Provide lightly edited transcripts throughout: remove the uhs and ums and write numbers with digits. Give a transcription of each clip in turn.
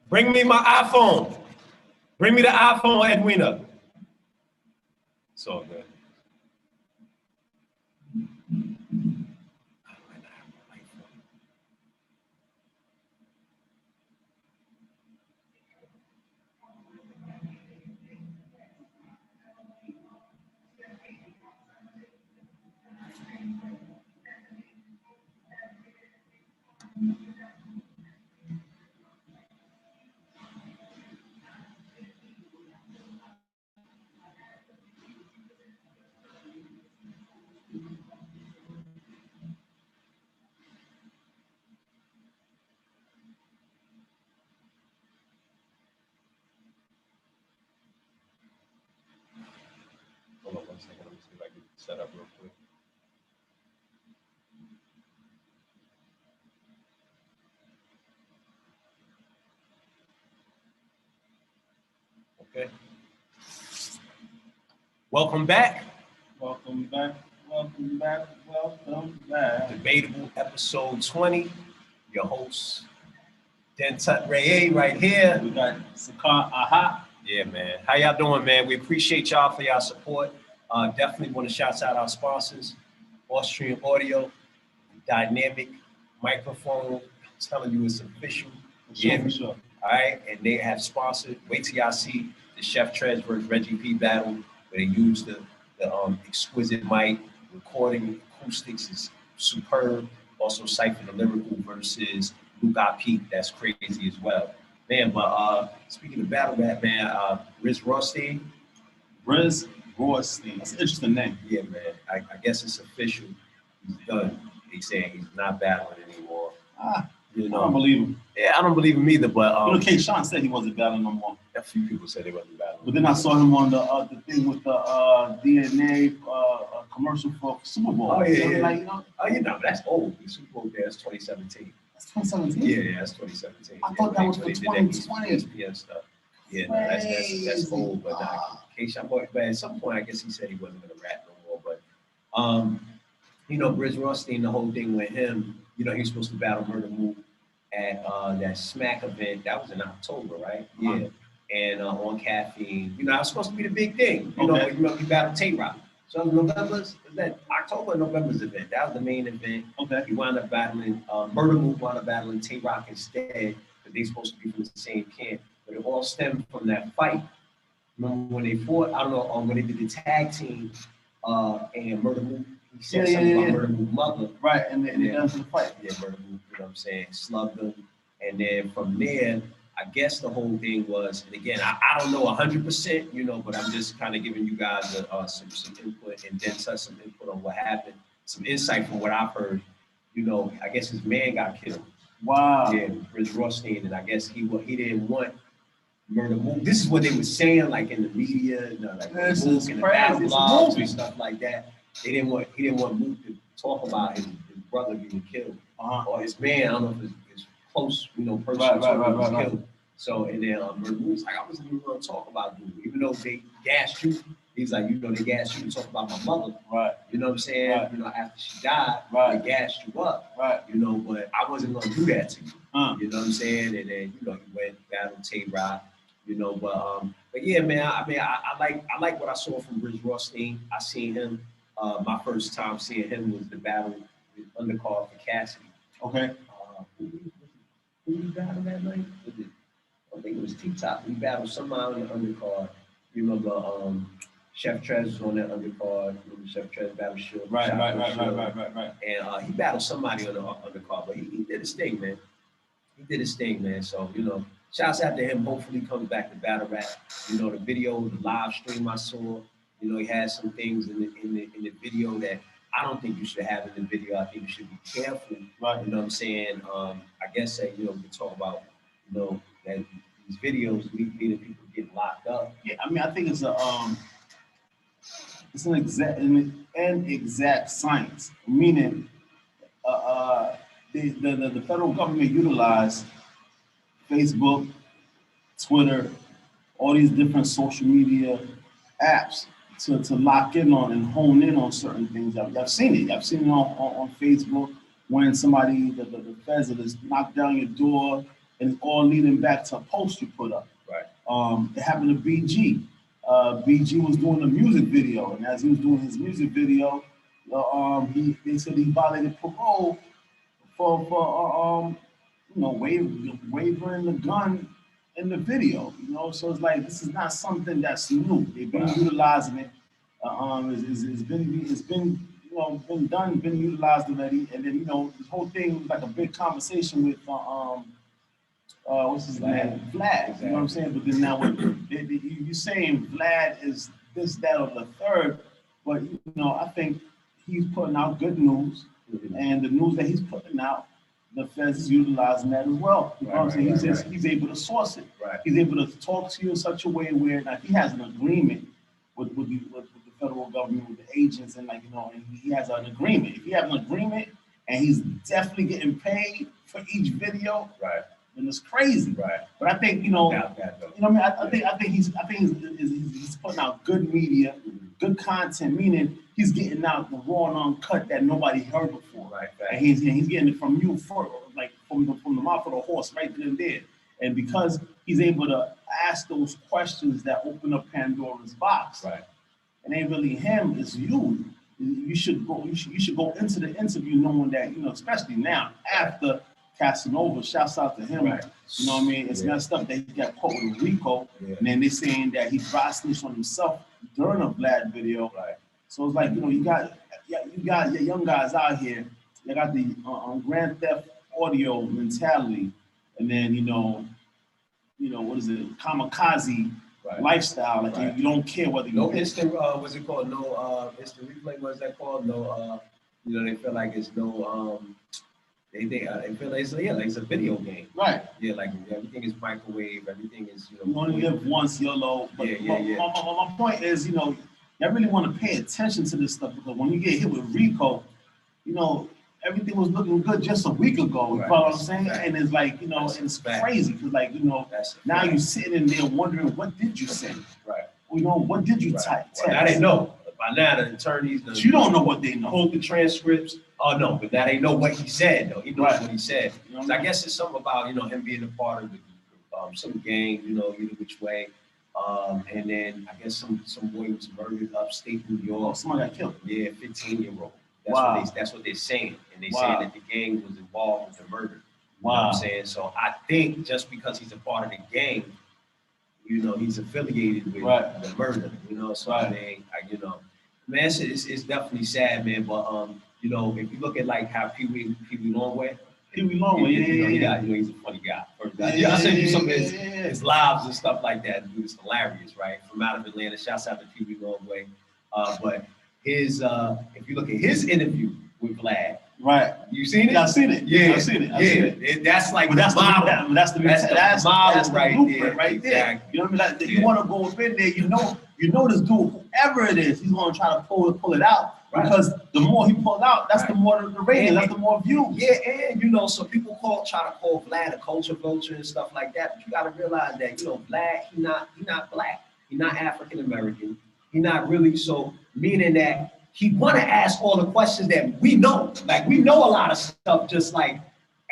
Bring me my iPhone. Bring me the iPhone, Edwina. It's all good. Hold on 1 second. Let me see if I can set up real quick. Okay. Welcome back. Welcome back. Welcome back. Welcome back. Debatable episode 20. Your host, Dentut Ray right here. We got Sakar Aha. Yeah, man. How y'all doing, man? We appreciate y'all for y'all support. Definitely want to shout out our sponsors, Rawsteen Audio, Dynamic Microphone. I'm telling you, it's official. For sure. All right, and they have sponsored. Wait till y'all see the Chef Trez versus Reggie P battle, where they use the exquisite mic. Recording acoustics is superb. Also, Cypher the Lyrical versus Luke P. That's crazy as well, man. But speaking of battle rap, man, Brizz Rawsteen. Brizz Rawsteen. That's an interesting name. Yeah, man. I guess it's official. He's done. They saying he's not battling anymore. You know, I don't believe him. Yeah, I don't believe him either. But K-Sean said he wasn't battling no more. A few people said they wasn't battling. But then I saw him on the thing with the DNA commercial for Super Bowl. Oh yeah, so yeah. like, you know, That's old. The Super Bowl there is 2017. That's 2017. Yeah, that's 2017. I thought that was for 2020. ESPN stuff. Yeah, no, that's old. But K-Sean, but at some point, I guess he said he wasn't gonna rap no more. But you know, Brizz Rawsteen, the whole thing with him, you know, he was supposed to battle Murder Move at that Smack event. That was in October, right? Yeah. And on Caffeine, you know, that was supposed to be the big thing. You know, he battled Tay-Rock. So November's, is that October or November's event? That was the main event. Okay. He wound up battling, Murder Move wound up battling Tay-Rock instead, because they're supposed to be from the same camp. But it all stemmed from that fight. Remember when they fought, I don't know, when they did the tag team, and Murder Move, he said something about Murder Move's mother. Right, and they done for the fight. Yeah, Murder Move, you know what I'm saying, slugged him. And then from there, I guess the whole thing was, and again, I don't know 100%, you know, but I'm just kind of giving you guys some input and then some input on what happened, some insight from what I've heard. You know, I guess his man got killed. Wow. Yeah, Brizz Rawsteen, and I guess he didn't want Murder Move. This is what they were saying, like in the media, you know, like this Mook is and the crazy. battle It's blogs movie. and stuff like that. He didn't want Mook to talk about his brother getting killed, or his man. I don't know if his close, you know, person was killed. So, and then Murder Move's like, I wasn't even going to talk about you, even though they gassed you. He's like, you know, they gassed you to talk about my mother. Right. You know what I'm saying? Right. You know, after she died, they gassed you up. Right. You know, but I wasn't going to do that to you. You know what I'm saying? And then, you know, he went battled Tay-Rock. You know, but yeah, man. I mean, I like what I saw from Brizz Rawsteen. I seen him. My first time seeing him was the battle with undercard for Cassidy. Okay. Who we battled that night? I think it was T-Top. We battled somebody on the undercard. You remember Chef Trez was on that undercard. Remember Chef Trez battled Shield. Right. And he battled somebody on the undercard, but he did his thing, man. He did his thing, man. So, you know, shouts out to him. Hopefully he comes back to battle rap. You know, the video, the live stream I saw, you know, he had some things in the video that I don't think you should have in the video. I think you should be careful. Right. You know what I'm saying? I guess that, you know, we talk about, you know, that these videos lead to people getting locked up. Yeah, I mean, I think it's an exact science, meaning the federal government utilized Facebook, Twitter, all these different social media apps to lock in on and hone in on certain things. I've seen it. I've seen it on Facebook when somebody, the feds will just knock down your door and it's all leading back to a post you put up. Right. It happened to BG. BG was doing a music video, and as he was doing his music video, they said he violated parole for wavering the gun in the video. So it's like this is not something that's new. They've been utilizing it. It's been done, been utilized already, and then this whole thing was like a big conversation with what's his name? Vlad. Exactly. You know what I'm saying? But then now you're saying Vlad is this, that, or the third, but I think he's putting out good news, and the news that he's putting out, the feds is utilizing that as well. You know what I'm saying? He's able to source it. Right. He's able to talk to you in such a way where now he has an agreement with the federal government, with the agents, and and he has an agreement. If he has an agreement and he's definitely getting paid for each video, right, then it's crazy. Right. But I think I think he's putting out good media, good content, meaning he's getting out the raw and uncut that nobody heard before. Right. And he's getting it from you for from the mouth of the horse right then and there. And because he's able to ask those questions that open up Pandora's box. Right. It ain't really him, it's you. You should go into the interview knowing that, especially now after Casanova, shouts out to him. Right. You know what I mean? It's messed up that he got caught with RICO, and then they're saying that he dry snitched on himself during a Vlad video. Right. So it's like, you got your young guys out here, they got the Grand Theft Audio mentality, and then what is it, kamikaze lifestyle. Like you don't care whether no instant what's it called? No instant replay. What's that called? No they feel like it's no they feel like it's a video game. Right. Yeah, like everything is microwave. Everything is you only live once, YOLO. But my point is y'all really want to pay attention to this stuff, because when you get hit with RICO, everything was looking good just a week ago. You know what I'm saying? And it's like, it's crazy because now you're sitting in there wondering, what did you say? Right. What did you type? Well, now they know. By now the attorneys, but you don't know what they know. Hold the transcripts. Oh no, but now they know what he said though. He knows what he said. So I guess it's something about him being a part of the some gang, either which way. And then I guess some boy was murdered upstate New York. Somebody got killed. Yeah, 15-year-old. That's what they're saying. And they saying that the gang was involved with the murder. You know what I'm saying? So I think just because he's a part of the gang, he's affiliated with the murder. So I mean, man, it's definitely sad, man. But if you look at like how Pee Wee Longway, he's a funny guy. I sent you some of his lives and stuff like that. Dude, it's hilarious, right? From out of Atlanta. Shouts out to Pee Wee Longway. But his if you look at his interview with Vlad, right? You seen it? Yeah, I've seen it. Yeah, I've seen it. That's like that's the model. That's the blueprint right there. Exactly. You know what I mean? Like, you want to go up in there. You know this dude, whoever it is, he's gonna try to pull it out. Right. Because the more he pulls out, that's the more the rating, that's the more views. Yeah, and so people try to call Vlad a culture vulture and stuff like that. But you got to realize that Vlad, he not black, he not African American, he not really, so meaning that he want to ask all the questions that we know. Like we know a lot of stuff, just like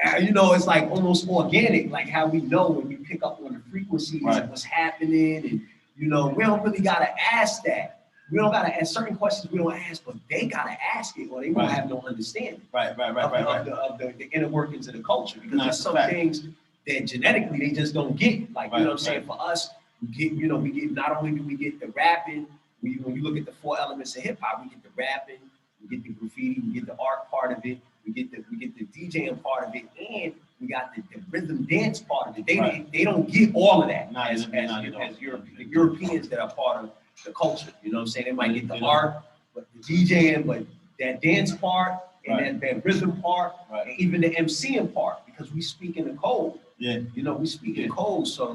it's like almost organic, like how we know when we pick up on the frequencies of what's happening, and we don't really gotta ask that. We don't gotta ask certain questions. We don't ask, but they gotta ask it, or they won't have no understanding. Of the inner workings of the culture, because there's some things that genetically they just don't get. Like what I'm saying, for us, we get not only do we get the rapping. When you look at the 4 elements of hip hop, we get the rapping, we get the graffiti, we get the art part of it, we get the DJing part of it, and we got the rhythm dance part of it. They don't get all of that as the Europeans that are part of the culture. You know what I'm saying? They might get the art, but the DJing, but that dance part and that rhythm part, and even the MCing part, because we speak in the code. Yeah. We speak in code, so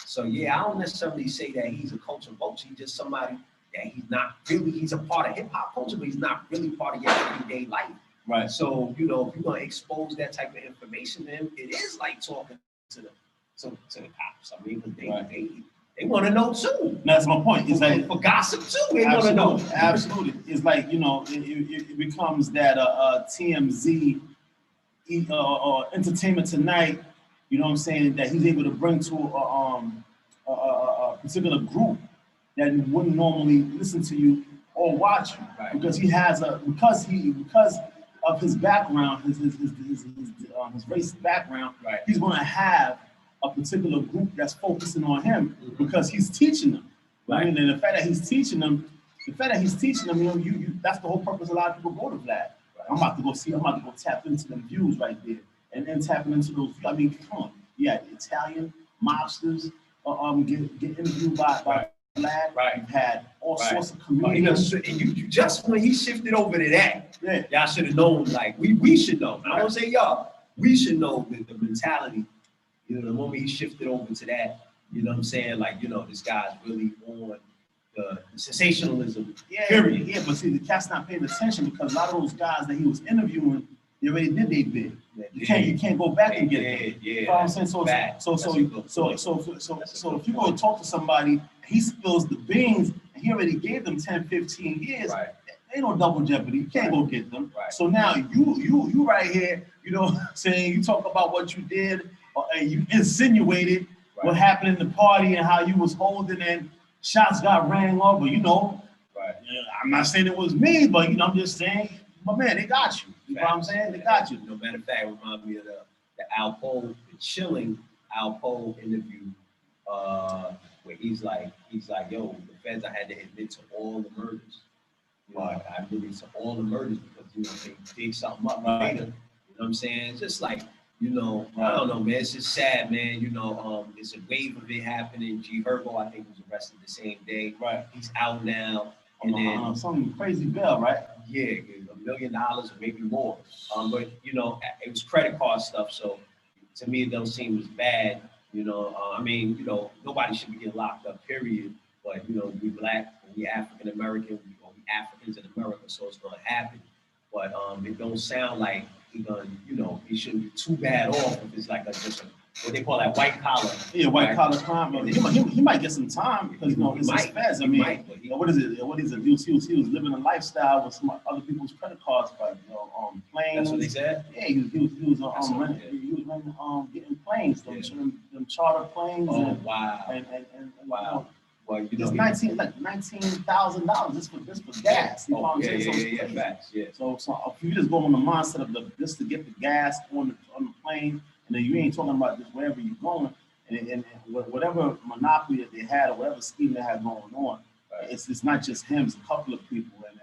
So I don't necessarily say that he's a culture vulture. He's just somebody that he's a part of hip hop culture, but he's not really part of your everyday life. Right. So, if you're gonna expose that type of information to him, it is like talking to the cops. I mean, they want to know too. That's my point. It's like for gossip too. They want to know. Absolutely. It's like it becomes that TMZ Entertainment Tonight you know what I'm saying, that he's able to bring to a particular group that wouldn't normally listen to you or watch you, Right. because he has because of his background, his race background, Right. he's going to have a particular group that's focusing on him because he's teaching them. Right. I mean, and the fact that he's teaching them, you know, you that's the whole purpose. A lot of people go to Vlad. Right. I'm about to go tap into them views right there, and then tapping into those. I mean, come on, yeah, Italian mobsters get interviewed by Vlad. Right. You've had all Right. sorts of comedians. And you just when he shifted over to that, Yeah. y'all should have known. Like we should know. I don't say y'all. We should know the mentality. You know, the moment he shifted over to that, you know what I'm saying? Like, you know, this guy's really on the sensationalism. Yeah, period. yeah, but see, the cat's not paying attention because a lot of those guys that he was interviewing, they already did their bid. You can't go back and get it. Yeah. You know what I'm saying? So if you go talk to somebody, he spills the beans, and he already gave them 10, 15 years. Right. Ain't no double jeopardy. You can't go get them. Right. So now you right here, you know, saying you talk about what you did, and you insinuated what happened in the party and how you was holding and shots got rang off. But you know, I'm not saying it was me, but you know, I'm just saying, but man, they got you. You know what I'm saying? They got you. No matter of fact, it reminds me of the Alpo, the chilling Alpo interview, where he's like, yo, the feds, I had to admit to all the murders. Like I admitted to all the murders because you know they dig something up later. You know what I'm saying? It's just like, you know, I don't know, man. It's just sad, man. You know, it's a wave of it happening. G Herbo, I think, was arrested the same day. Right. He's out now. And then some crazy bill, right? Yeah, $1 million or maybe more. But you know, it was credit card stuff. So to me, it don't seem as bad. You know, I mean, you know, nobody should be getting locked up, period. But you know, we Black, we African American, we Africans in America, so it's gonna happen. But it don't sound like he gonna, you know, he shouldn't be too bad off if it's like just what they call that white collar. Yeah, white collar crime. He might get some time because you know it's his feds. I mean, you know, what is it? He was living a lifestyle with some other people's credit cards, like planes. That's what they said. Yeah, he was renting, getting planes, them charter planes. Oh, and, wow. And wow. Well, you know, it's $19,000 just for gas. You know what I'm saying? Yeah, facts. Yeah. So if you just go on the mindset of just to get the gas on the plane, and then you ain't talking about just wherever you're going, and whatever monopoly that they had or whatever scheme they had going on, it's not just him. It's a couple of people, and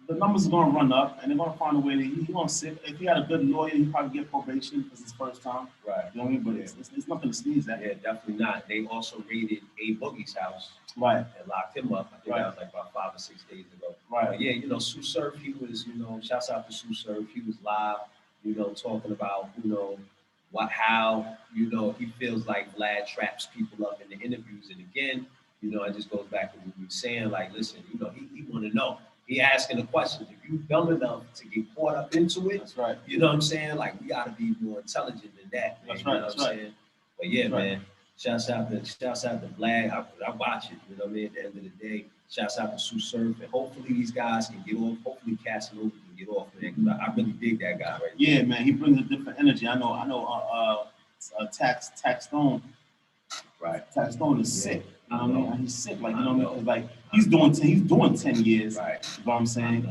the numbers are going to run up, and they're going to find a way. He's going to sit. If he had a good lawyer, he'd probably get probation because it's his first time. Right. You know what I mean? But it's nothing to sneeze at. Yeah, definitely not. They also raided A Boogie's house. Right. And locked him up. I think that was like about 5 or 6 days ago. Right. But yeah, you know, Sue Surf, he was, you know, shouts out to Sue Surf. He was live, you know, talking about, you know, how, you know, he feels like Vlad traps people up in the interviews. And again, you know, it just goes back to what we were saying, like, listen, you know, he want to know. He asking the questions. If you dumb enough to get caught up into it, that's right. You know what I'm saying? Like, we got to be more intelligent than that. Man. That's right. You know what I'm saying? But yeah, man. Shouts out to Vlad. I watch it. You know what I mean? At the end of the day, shouts out to Sue Surf, and hopefully these guys can get off. Hopefully Casanova can get off, man. Because I really dig that guy right Yeah, man. He brings a different energy. I know. Tax Stone. Right. Tax Stone is sick. You know what I mean? He's sick. Like, you know what I mean? Like he's doing 10 years. Right. You know what I'm saying?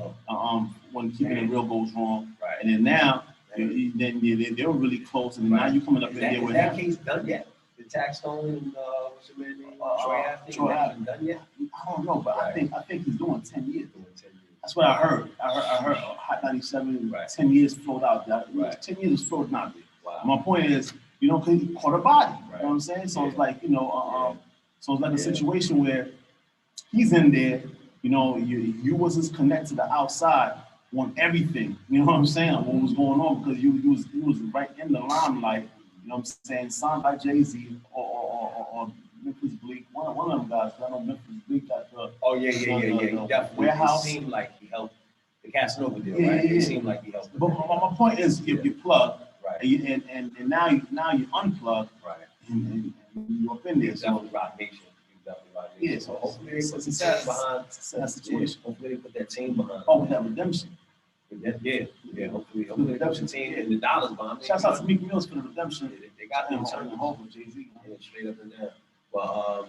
When keeping it real goes wrong. Right. And then now, they were really close, and now you coming up in there with that case done yet? The Tax Stone, what's your man's name? Troy Ave done yet? I don't know, but I think he's doing 10 years. That's what I heard. I heard Hot 97, 10 years float out there. 10 years is floating out there. Wow. My point is, you know, because he caught a body. You know what I'm saying? So it's like, you know, so it's like a situation where he's in there, you know, you was just connected to the outside on everything. You know what I'm saying? What was going on, because you was right in the limelight. You know what I'm saying? Signed by Jay-Z or Memphis Bleak. One of them guys. I know Memphis Bleak got the. Oh yeah. Definitely. Warehouse. It seemed like he helped the Casanova deal, right? It seemed like he helped. But my point is, if you plug, and now you unplug, and you up in there. Definitely Rock Nation. Yeah, so hopefully they put the team behind that situation. Hopefully they put that team behind. Oh, with that redemption. Yeah. Hopefully the redemption team and the dollars bomb. Shouts out to Meek Mills for the redemption. They got them turned turned home with Jay-Z. Yeah, straight up and down. But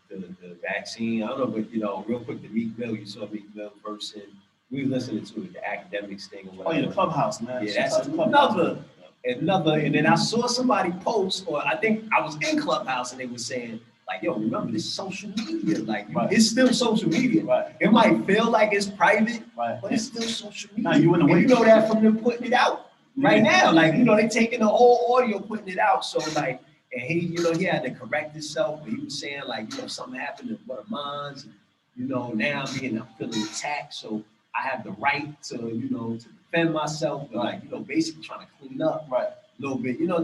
the vaccine, I don't know, but real quick, the Meek Mill, you saw Meek Mill person. We were listening to it, the academics thing or whatever. Oh yeah, the Clubhouse, man. Yeah, that's another. And then I saw somebody post, or I think I was in Clubhouse, and they were saying, like, yo, remember this social media, like it's still social media. Right. It might feel like it's private, right. but it's still social media. Nah, you in the way. You know that from them putting it out right now. Like, they taking the whole audio, putting it out. So like, and he had to correct himself, but he was saying like, something happened to one of mine. Now I'm feeling attacked, so I have the right to, to defend myself, but like, basically trying to clean up a little bit, man,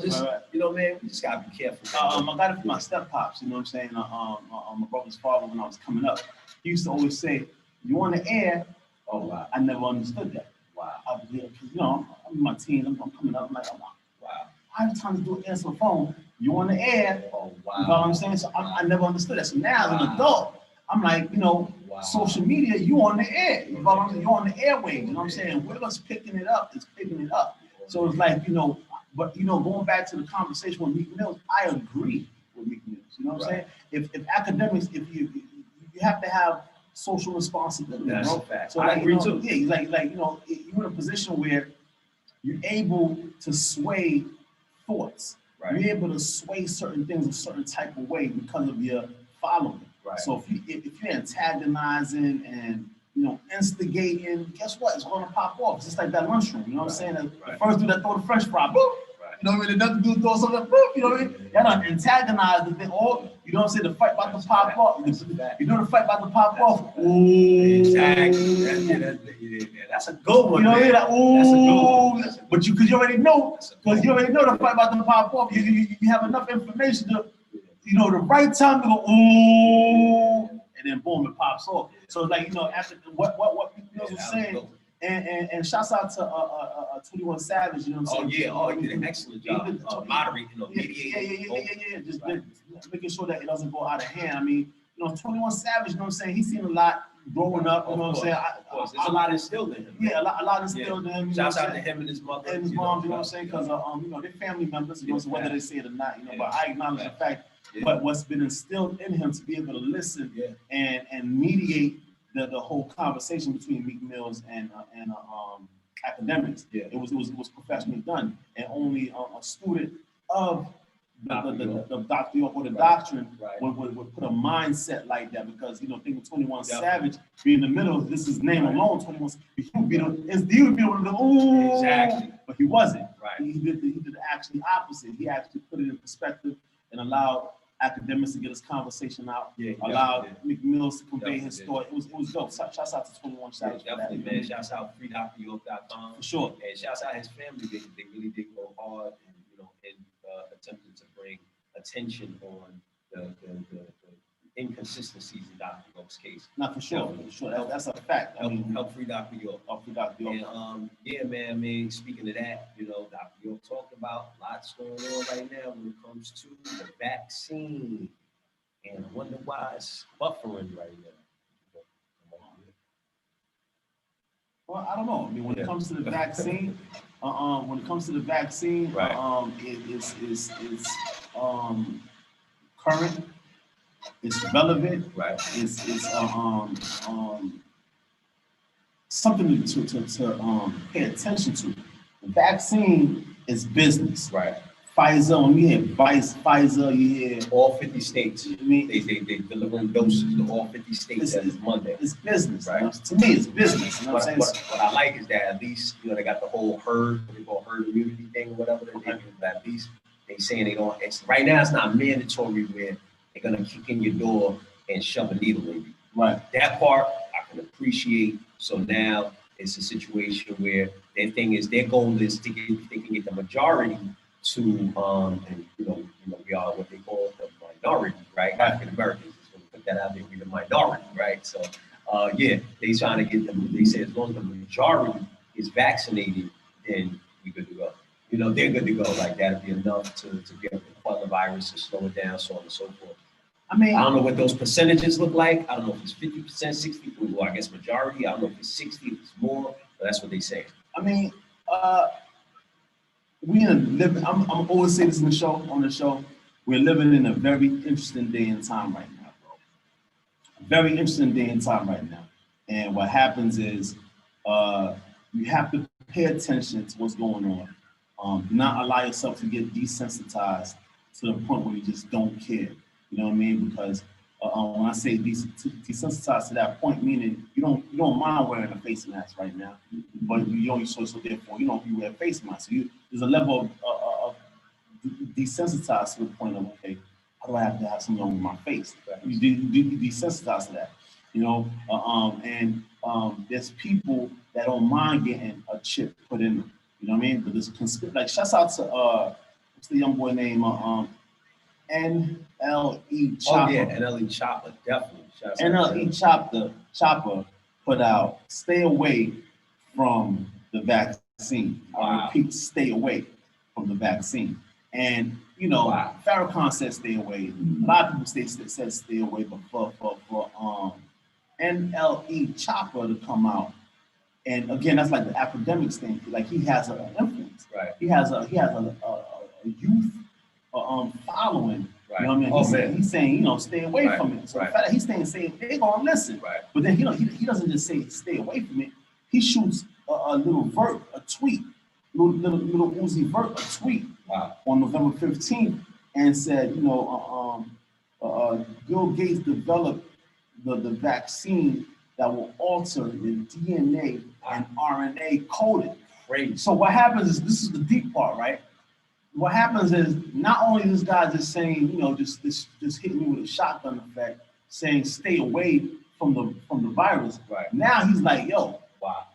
we just gotta be careful. I got it from my step pops, you know what I'm saying? My brother's father, when I was coming up, he used to always say, "You on the air?" Oh wow. I never understood that. Wow. I'm in my teens, I'm coming up, I'm like, wow. I have time to do answer the phone. You on the air? Oh wow. You know what I'm saying? So I never understood that. So now as an adult, I'm like, social media, you on the air. You know what I'm saying? You're on the airwaves. You know what I'm saying? Whoever's picking it up is picking it up. So it's like, but going back to the conversation with Meek Mills, I agree with Meek Mills. You know what I'm saying? If academics, if you have to have social responsibility, that's bro. Fact. So I agree too. Yeah, you're in a position where you're able to sway thoughts. Right. You're able to sway certain things a certain type of way because of your following. Right. So if you're antagonizing and instigating, guess what? It's going to pop off. It's just like that lunchroom. You know what I'm saying? The first dude that throw the French fry, boop. Right. You know what I mean? Another dude throws something, boop. You know what I mean? Y'all done antagonized the thing. Or you know what I'm saying? The fight about to pop off. The fight about to pop off. Ooh. Exactly. That's a good one. You know what I mean? Like, ooh. That's a good one. But because you already know the fight about to pop off. You have enough information to. The right time to go, ooh, and then boom, it pops off. So like, after what Meek Mills was saying, and shouts out to 21 Savage, you know what I'm saying? Oh, he did an excellent job moderating, mediating. Yeah. Just making sure that it doesn't go out of hand. I mean, 21 Savage, you know what I'm saying? He's seen a lot growing up, you know what I'm saying? There's a lot instilled in him. Yeah, a lot instilled in him. Shouts out to him and his mother. And his mom, you know what I'm saying? Because, they're family members, whether they say it or not, but I acknowledge the fact. But what's been instilled in him to be able to listen and mediate the whole conversation between Meek Mills and academics. Yeah. It was professionally done, and only a student of the doctrine or the doctrine would put a mindset like that, because think of 21 Savage be in the middle. This is name alone. 21. He would be one of the ooh. Exactly. But he wasn't. Right. He did the actually opposite. He actually put it in perspective and allowed academics to get his conversation out. Allowed Meek Mills to convey his story. It was dope. Shouts out to 21 Savage. Definitely, man. Shouts out freedoctoryork.com. For sure. And shouts out his family. They really did go hard and attempted to bring attention on the inconsistencies in Dr. York's case. Not for sure. That's a fact. Help free Dr. York. Help free Dr. York. And man. I mean, speaking of that, Dr. York talked about lots going on right now when it comes to the vaccine, and I wonder why it's buffering right now. Well, I don't know. I mean, when it comes to the vaccine, it's current, it's relevant, it's something to pay attention to. The vaccine is business. Right. Pfizer, when you hear Pfizer, you hear all 50 states. I mean, they delivering doses to all 50 states. That is Monday. It's business, right? To me, it's business. You know what I like is that at least they got the whole herd immunity thing or whatever. At least they saying they don't. Right now, it's not mandatory where they're gonna kick in your door and shove a needle in you. Right. That part I can appreciate. So now it's a situation where their goal is to get, if they can get the majority to and we are what they call the minority, right? African Americans. Just put that out there, we're the minority, right? So they trying to get them. They say as long as the majority is vaccinated, then we good to go. They're good to go. Like that'll be enough to be able to quell the virus and slow it down, so on and so forth. I mean, I don't know what those percentages look like. I don't know if it's 50%, 60%. Well, I guess majority. I don't know if it's 60, if it's more. So that's what they say. I mean, I'm always say this on the show. We're living in a very interesting day and time right now, bro. Very interesting day and time right now. And what happens is you have to pay attention to what's going on. Do not allow yourself to get desensitized to the point where you just don't care. You know what I mean? Because when I say desensitized to that point, meaning you don't mind wearing a face mask right now, but you only so therefore you wear a face mask. So there's a level of desensitized to the point of, okay, how do I have to have something on with my face? You desensitized to that, you know. There's people that don't mind getting a chip put in them. You know what I mean? But there's like shouts out to what's the young boy name? NLE Chopper. Oh yeah, NLE Chopper, definitely. NLE Chopper put out, stay away from the vaccine. Wow. I repeat, stay away from the vaccine. And you know, wow. Farrakhan said stay away. A lot of people said stay away, but for NLE Chopper to come out, and again, that's like the academics thing. Like he has an influence. Right. He has a youth following. Right. You know what I mean? He's saying, you know, stay away from it. So the fact that he's saying they're gonna listen. Right. But then he doesn't just say stay away from it. He shoots a little vert, a tweet, little Uzi Vert, a tweet on November 15th, and said, you know, Bill Gates developed the vaccine that will alter the DNA and RNA coding. Crazy. So what happens is, this is the deep part, right? What happens is, not only this guy just saying, you know, just hitting me with a shotgun effect, saying stay away from the virus. Right. Now he's like, yo, wow.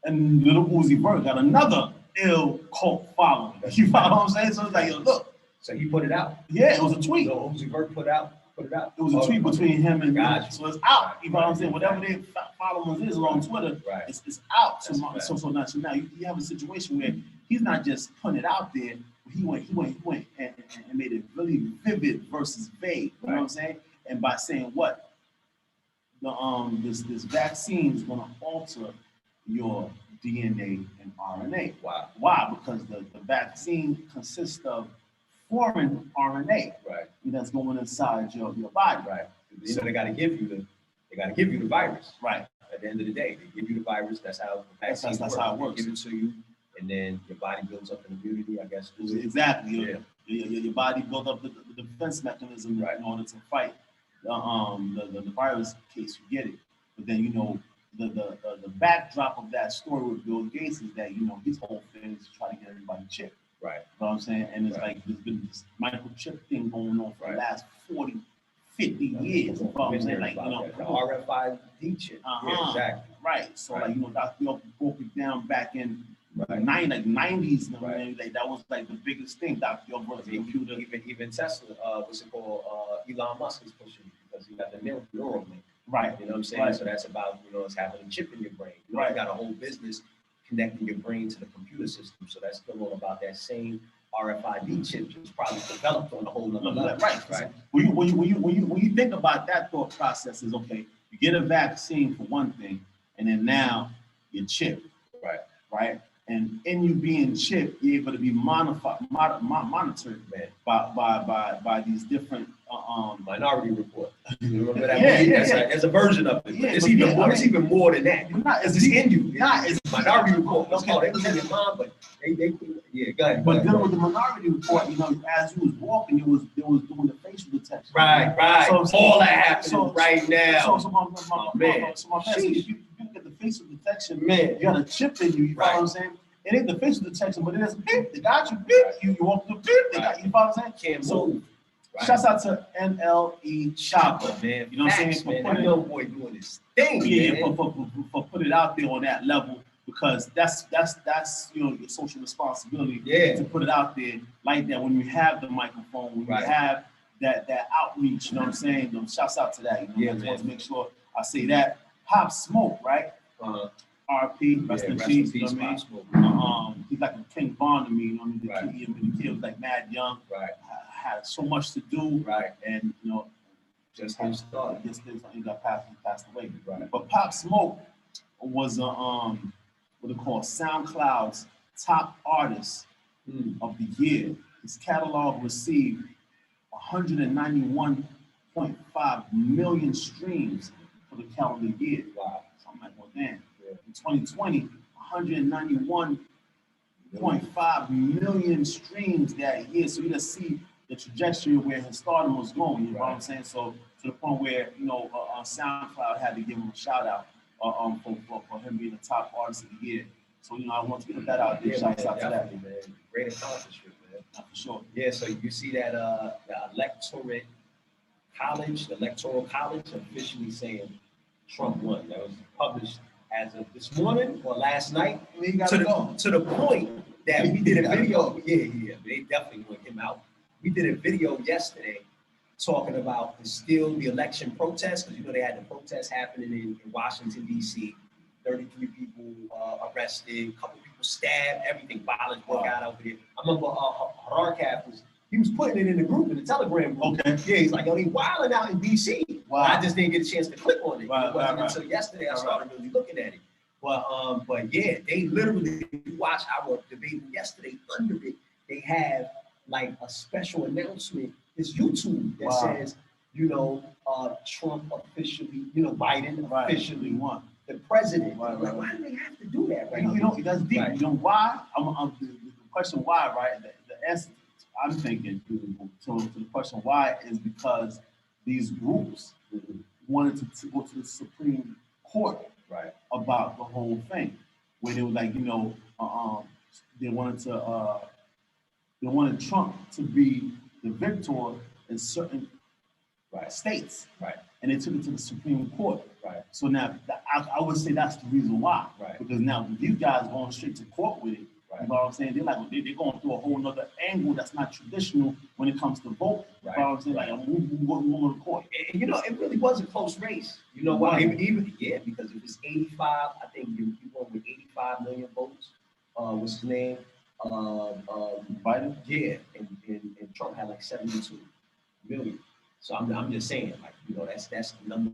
And little Uzi Vert got another ill cult following. You follow what I'm saying? So it's like, yo, look. So he put it out. Yeah, it was a tweet. So Uzi Vert put it out. It was a tweet between him and God. So it's out. You know what I'm saying? Whatever their followers is on Twitter, it's out. So now you have a situation where he's not just putting it out there. He went and made it really vivid versus vague. You know what I'm saying? And by saying what this vaccine is going to alter your DNA and RNA. Wow. Why? Because the vaccine consists of foreign RNA, that's going inside your body. Right. You know, they got to give you the virus. Right. At the end of the day, they give you the virus. That's how that's how it works. They give it to you, and then your body builds up an immunity, I guess. Exactly. Your body builds up the defense mechanism in order to fight the virus in case you get it. But then, you know, the backdrop of that story with Bill Gates is that, you know, his whole thing is to try to get everybody chipped. Right. You know what I'm saying? And it's like there's been this microchip thing going on for the last 40, 50 years. You know what I'm saying? Like, you know, the RFID chip. Yeah, exactly. Right. So like, you know, Dr. York broke it down back in the 90s. You know what I mean? Like that was like the biggest thing. Dr. York brought the computer. Even Tesla, what's it called? Elon Musk is pushing it because he got the neural link. Right. You know what I'm saying? So that's about, you know, it's having a chip in your brain. You know, you got a whole business connecting your brain to the computer system. So that's still all about that same RFID chip, which was probably developed on a whole other level. Right. When you think about that thought process, is okay, you get a vaccine for one thing, and then now you're chipped. Right. And in you being chipped, you're able to be monitored by these different Minority Report. You remember that movie? There's a version of it. But it's even more than that. It's in you. It's Minority Report. They was in your mind, but they go ahead. But dealing with the Minority Report, you know, as you was walking, it was doing the facial detection. Right. So all that happening right now. So my man, if you get the facial detection, you got a chip in you. You know what I'm saying? It ain't the facial detection, but it is beep. They got you beep. You walk through beep. They got you. You know what I'm saying? Can't move. Shouts out to NLE Chopper, man. You know what I'm saying? For young boy doing his thing, for put it out there on that level, because that's you know, your social responsibility to put it out there like that when you have the microphone, when you have that outreach. You know what I'm saying? Shouts out to that. You know, I just want to make sure I say that. Pop Smoke, right? RP, rest in peace. You know what I mean? He's like a King Von to me. You know what I mean? The kid was like mad young. Had so much to do. And you know, just he got passed away. But Pop Smoke was what they call SoundCloud's top artist of the year. His catalog received 191.5 million streams for the calendar year. Wow. So I'm like, well, damn. In 2020, 191.5 million streams that year. So you just see the trajectory of where his stardom was going. You know what I'm saying? So to the point where, you know, SoundCloud had to give him a shout out for him being the top artist of the year. So, you know, I want to put that out there. Shouts out to that. Man. Great accomplishment, man. For sure. Yeah, so you see that the Electoral College officially saying Trump won. That was published as of this morning or last night. To the point that we did a video. Yeah, they definitely want him out. We did a video yesterday talking about the election protests, because you know they had the protests happening in Washington, D.C. 33 people arrested, a couple people stabbed, everything, violence broke out over there. I remember Hararcaf he was putting it in the group, in the Telegram group. Okay. Yeah, he's like, yo, they wilding out in D.C. Wow. I just didn't get a chance to click on it. It wasn't until yesterday I started really looking at it. But yeah, they literally, if you watch our debate yesterday, under it, they have like a special announcement. It's YouTube that says, you know, Trump officially, you know, Biden officially won. The president. Why do they have to do that? Right? You know, that's deep. Right. You know why? The question why, right? The answer I'm thinking to the question why is because these groups wanted to go to the Supreme Court about the whole thing, where they were like, you know, they wanted Trump to be the victor in certain states, and they took it to the Supreme Court. So now I would say that's the reason why, because now these guys going straight to court with it. You know what I'm saying? They're like they're going through a whole nother angle that's not traditional when it comes to voting. You know what I'm saying? Like I'm going to court. And you know, it really was a close race. You know why? Even because it was 85. I think you won with 85 million votes. What's his name? Biden. Yeah, and Trump had like 72 million. So I'm just saying, like, you know, that's the number